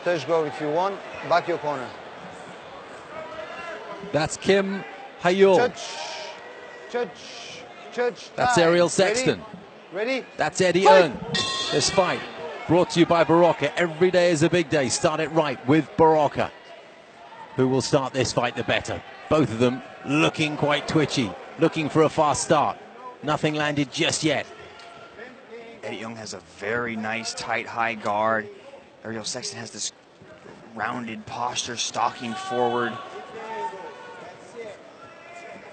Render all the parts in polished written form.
touch guard if you want. Back your corner. That's Kim Hayul. Touch. That's Ariel Sexton. Ready? That's Eddie Fight. Ng. This fight brought to you by Barocca. Every day is a big day. Start it right with Barocca. Who will start this fight the better? Both of them looking quite twitchy, looking for a fast start. Nothing landed just yet. Eddie Ng has a very nice, tight, high guard. Ariel Sexton has this rounded posture, stalking forward.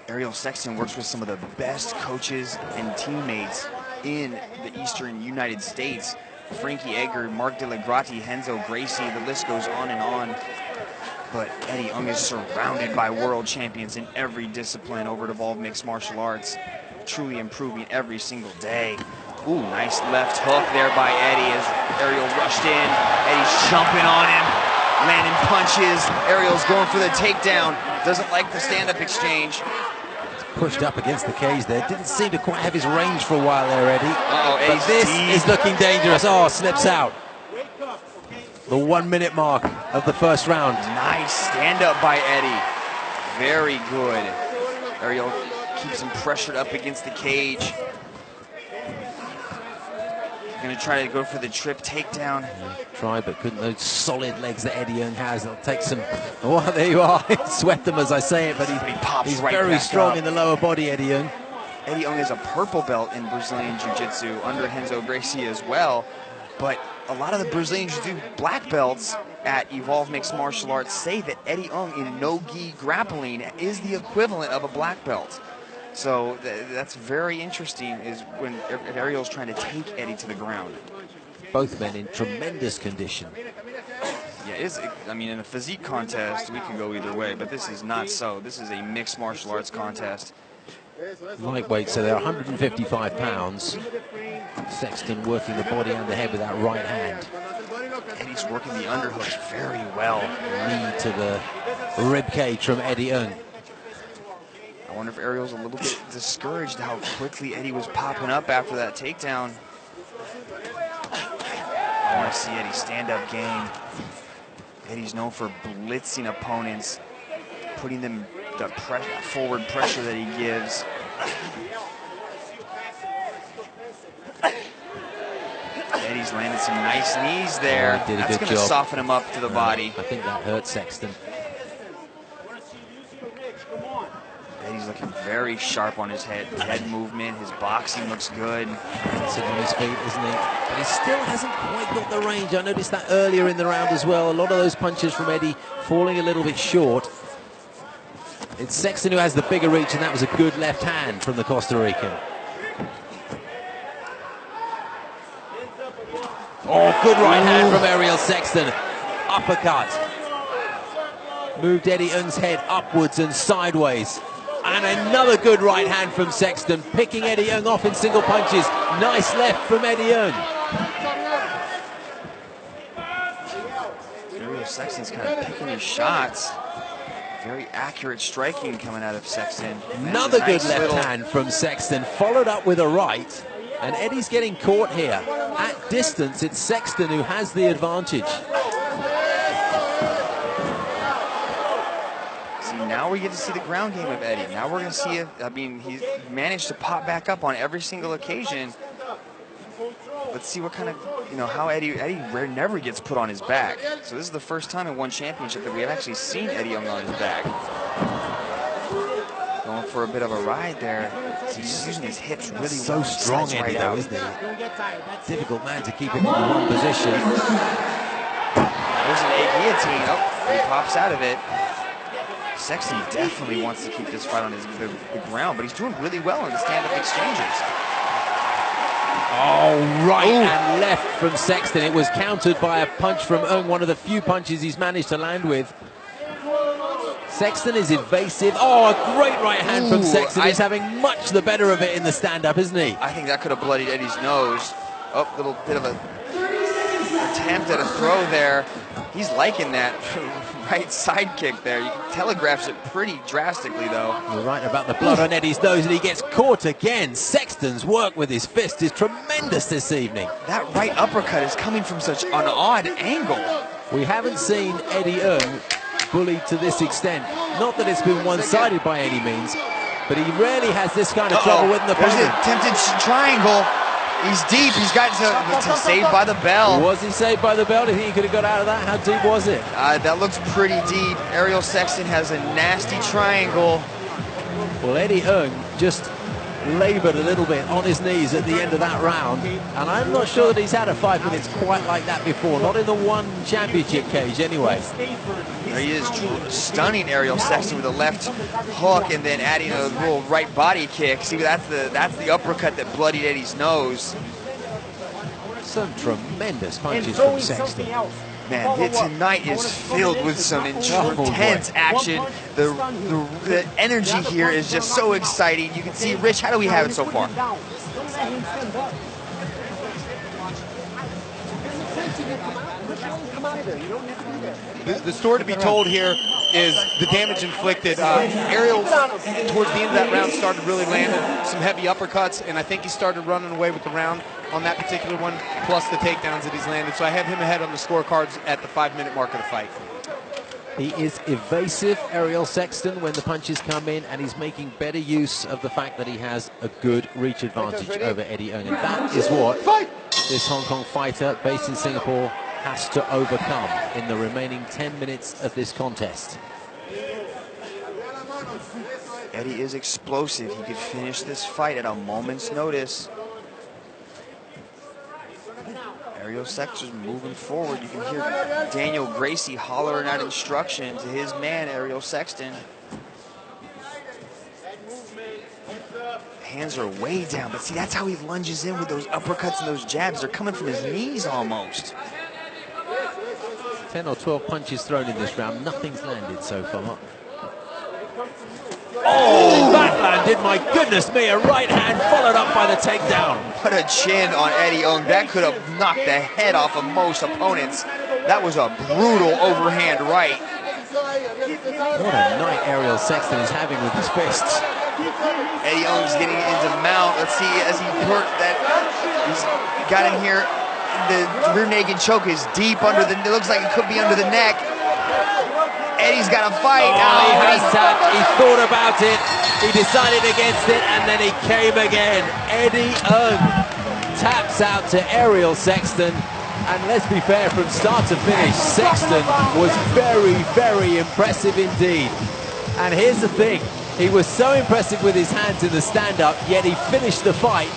Ariel Sexton works with some of the best coaches and teammates in the Eastern United States. Frankie Edgar, Mark De La Grati, Renzo Gracie, the list goes on and on. But Eddie Ng is surrounded by world champions in every discipline over at Evolve Mixed Martial Arts, truly improving every single day. Ooh, nice left hook there by Eddie as Ariel rushed in. Eddie's jumping on him, landing punches. Ariel's going for the takedown. Doesn't like the stand-up exchange. Pushed up against the cage there. Didn't seem to quite have his range for a while there, Eddie. Eddie's but this deep. is looking dangerous. Oh, slips out. The 1 minute mark of the first round. Nice stand-up by Eddie. Very good. Ariel keeps him pressured up against the cage. Gonna try to go for the trip takedown. Try, but couldn't. Those solid legs that Eddie Ng has. They'll take some. Oh, there you are. Sweat them as I say it, but he pops he's right very back strong up. in the lower body, Eddie Ng. Eddie Ng is a purple belt in Brazilian Jiu-Jitsu under Renzo Gracie as well. But a lot of the Brazilian Jiu-Jitsu black belts at Evolve Mixed Martial Arts say that Eddie Ng in no-gi grappling is the equivalent of a black belt. So that's very interesting, is when Ariel's trying to take Eddie to the ground. Both men in tremendous condition. Yeah, I mean, in a physique contest, we can go either way, but this is not so. This is a mixed martial arts contest. Lightweight, so they're 155 pounds. Sexton working the body and the head with that right hand. Eddie's working the underhooks very well. Knee to the rib cage from Eddie Ng. I wonder if Ariel's a little bit discouraged how quickly Eddie was popping up after that takedown. I want to see Eddie stand-up game. Eddie's known for blitzing opponents, putting them the forward pressure that he gives. Eddie's landed some nice knees there. Oh, that's going to soften him up to the body. I think that hurt Sexton. Eddie's looking very sharp on his head movement. His boxing looks good. Sitting on his feet, isn't he? But he still hasn't quite got the range. I noticed that earlier in the round as well. A lot of those punches from Eddie falling a little bit short. It's Sexton who has the bigger reach, and that was a good left hand from the Costa Rican. Oh, good right hand from Ariel Sexton. Uppercut. Moved Eddie Ng's head upwards and sideways. And another good right hand from Sexton, picking Eddie Ng off in single punches. Nice left from Eddie Ng. Ariel Sexton's kind of picking his shots. Very accurate striking coming out of Sexton. Another good left hand from Sexton, followed up with a right. And Eddie's getting caught here. At distance, it's Sexton who has the advantage. Now we get to see the ground game of Eddie. Now we're going to see if, I mean, he's managed to pop back up on every single occasion. Let's see what kind of, how Eddie never gets put on his back. So this is the first time in one championship that we have actually seen Eddie Ng on his back. Going for a bit of a ride there. So he's just using his hips really so well. Strong Eddie though, isn't he? Difficult man to keep him in one position. There's an A guillotine. Oh, he pops out of it. Sexton definitely wants to keep this fight on the ground, but he's doing really well in the stand-up exchanges. Oh, right and left from Sexton. It was countered by a punch from Ng, one of the few punches he's managed to land with. Sexton is evasive. Oh, a great right hand from Sexton. He's having much the better of it in the stand-up, isn't he? I think that could have bloodied Eddie's nose. Oh, a little bit of a attempt at a throw there. He's liking that right side kick there. He telegraphs it pretty drastically, though. You're right about the blood on Eddie's nose, and he gets caught again. Sexton's work with his fist is tremendous this evening. That right uppercut is coming from such an odd angle. We haven't seen Eddie Ng bullied to this extent. Not that it's been one-sided by any means, but he rarely has this kind of trouble with an opponent. There's an attempted triangle. He's deep. He's got to saved by the bell. Was he saved by the bell? Do you think he could have got out of that? How deep was it? That looks pretty deep. Ariel Sexton has a nasty triangle. Well, Eddie Ng just labored a little bit on his knees at the end of that round, and I'm not sure that he's had a 5 minutes quite like that before, not in the one championship cage anyway. There he is, stunning Ariel Sexton with a left hook and then adding a little right body kick. See, that's the uppercut that bloodied Eddie's nose. Some tremendous punches from Sexton. Man, tonight is filled with some intense action. The energy here is just so exciting. You can see, Rich, how do we have it so far? The story to be told here is the damage inflicted. Ariel, towards the end of that round, started really landing some heavy uppercuts, and I think he started running away with the round on that particular one, plus the takedowns that he's landed. So I have him ahead on the scorecards at the 5-minute mark of the fight. He is evasive, Ariel Sexton, when the punches come in, and he's making better use of the fact that he has a good reach advantage over Eddie Ng. And that is what this Hong Kong fighter based in Singapore has to overcome in the remaining 10 minutes of this contest. Eddie is explosive. He could finish this fight at a moment's notice. Ariel Sexton moving forward. You can hear Daniel Gracie hollering out instruction to his man, Ariel Sexton. Hands are way down, but see, that's how he lunges in with those uppercuts and those jabs. They're coming from his knees almost. 10 or 12 punches thrown in this round. Nothing's landed so far. Oh, that landed, my goodness me, a right hand followed up by the takedown. What a chin on Eddie Ng. That could have knocked the head off of most opponents. That was a brutal overhand right. What a night Ariel Sexton is having with his fists. Eddie Ng's getting into mount. Let's see, as he worked that, he's got him here. The rear naked choke is deep under the, it looks like it could be under the neck. Eddie's got to fight. Oh, he has tapped. He thought about it. He decided against it, and then he came again. Eddie Ng taps out to Ariel Sexton. And let's be fair, from start to finish, Sexton was very, very impressive indeed. And here's the thing. He was so impressive with his hands in the stand-up, yet he finished the fight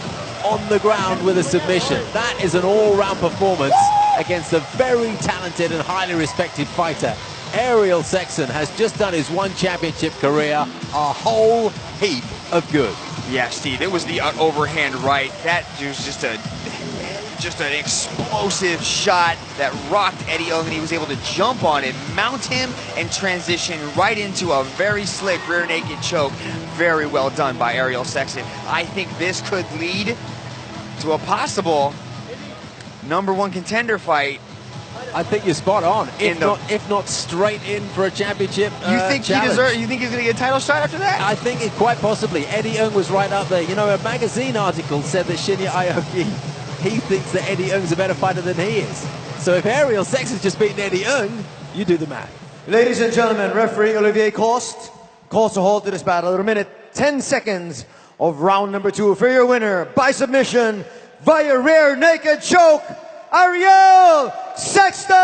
on the ground with a submission. That is an all-round performance against a very talented and highly respected fighter. Ariel Sexton has just done his one championship career a whole heap of good. Yeah, Steve, it was the overhand right. That was just an explosive shot that rocked Eddie Ng, and he was able to jump on it, mount him, and transition right into a very slick rear naked choke. Very well done by Ariel Sexton. I think this could lead to a possible #1 contender fight. I think you're spot on. If not straight in for a championship You think challenge. You think he's going to get a title shot after that? I think it quite possibly. Eddie Ng was right up there. You know, a magazine article said that Shinya Aoki, he thinks that Eddie Ng's a better fighter than he is. So if Ariel Sexton's just beaten Eddie Ng, you do the math. Ladies and gentlemen, referee Olivier Coste calls a halt to this battle at 1:10 seconds of round #2 for your winner by submission via rear naked choke, Ariel Sexton!